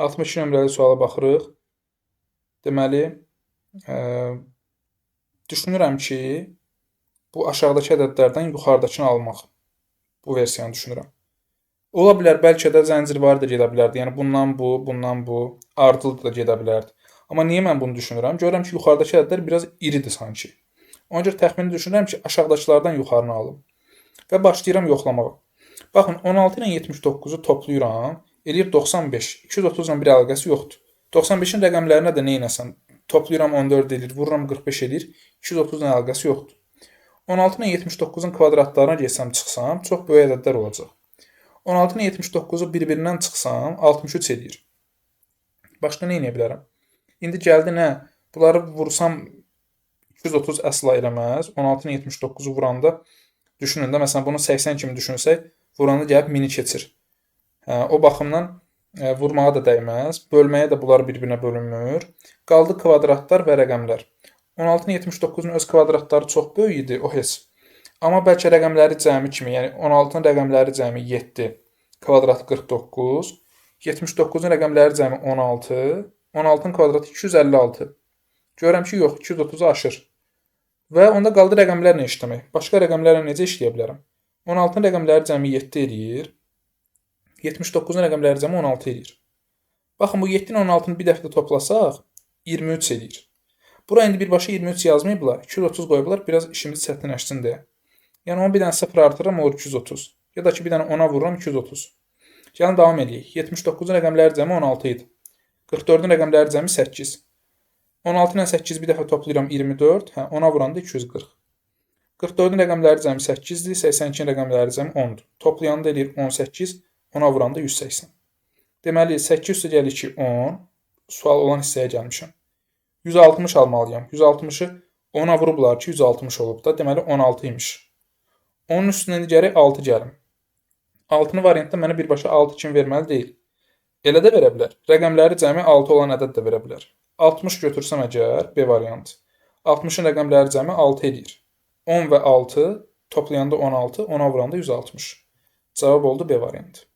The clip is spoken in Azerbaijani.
62 nömrəli suala baxırıq. Deməli, düşünürəm ki, bu aşağıdakı ədədlərdən yuxarıdakını almaq. Bu versiyanı düşünürəm. Ola bilər, bəlkə də zəncirvari da gedə bilərdi. Yəni, bundan bu, ardılı da gedə bilərdi. Amma niyə mən bunu düşünürəm? Görürəm ki, yuxarıdakı ədədlər biraz iridir sanki. Ona görə təxmini düşünürəm ki, aşağıdakılardan yuxarını alım. Və başlayıram yoxlamağa. Baxın, 16 ilə 79-u toplayıram. Eləyir 95. 230 ilə bir əlaqəsi yoxdur. 95-in rəqəmlərinə də neynəsən? Toplayıram 14 edir, vururam 45 edir. 230 ilə əlaqəsi yoxdur. 16 ilə 79-un kvadratlarına geçsəm, çıxsam, çox böyük ədədlər olacaq. 16 ilə 79-u bir-birindən çıxsam, 63 edir. Başqa nə edə bilərəm? İndi gəldi nə? Bunları vursam 230 əsla eləməz. 16 ilə 79-u vuranda düşünün də, məsələn, bunu 80 kimi düşünsək, vuranda gəlib 1000-i keçir. O baxımdan vurmağa da dəyməz. Bölməyə də bunlar bir-birinə bölünmür. Qaldı kvadratlar və rəqəmlər. 16-nın 79-un öz kvadratları çox böyük idi, o heç. Amma bəlkə rəqəmləri cəmi kimi, yəni 16-nın rəqəmləri cəmi 7, kvadratı 49, 79-un rəqəmləri cəmi 16, 16-nın kvadratı 256. Görürəm ki, yox, 230-u aşır. Və onda qaldı rəqəmlərlə işləmək. Başqa rəqəmlərlə necə işləyə bilərəm? 16-nın rəqəmləri cəmi 7 eləyir, 79-un rəqəmləri cəmi 16 eləyir. Baxın, bu 7-nin 16-nı bir dəfə də toplasaq, 23 eləyir. Bura indi birbaşa 23 yazmayıblar, 230 qoyublar, biraz işimiz çətinləşsin deyə. Yəni, onu bir dənə 0 artırıram, olur 230. Ya da ki, bir dənə 10-a vururam, 230. Gəlin, davam edəyik. 79-un rəqəmləri cəmi 16 idi. 44-ün rəqəmləri cəmi 8. 16 ilə 8 bir dəfə toplayıram 24, 10-a vuranda 240. 44-ün rəqəmləri cəmi 8-dir, 82-nin rəqəmləri cəmi 10-dur. Toplayanda eləyir 18, 10-a vuranda 180. Deməli, 8 üstə gəlir ki, 10. Sual olan hissəyə gəlmişəm. 160 almalıyam. 160-ı 10-a vurublar ki, 160 olub da. Deməli, 16 imiş. Onun üstündən gərək 6 gəlim. 6-nı variantda mənə birbaşa 6 kimi verməli deyil. Elə də verə bilər. Rəqəmləri cəmi 6 olan ədəd də verə bilər. 60 götürsəm əgər, B variantı. 60-ın rəqəmləri cəmi 6 edir. 10 və 6 toplayanda 16, 10-a vuranda 160. Cavab oldu B variantı.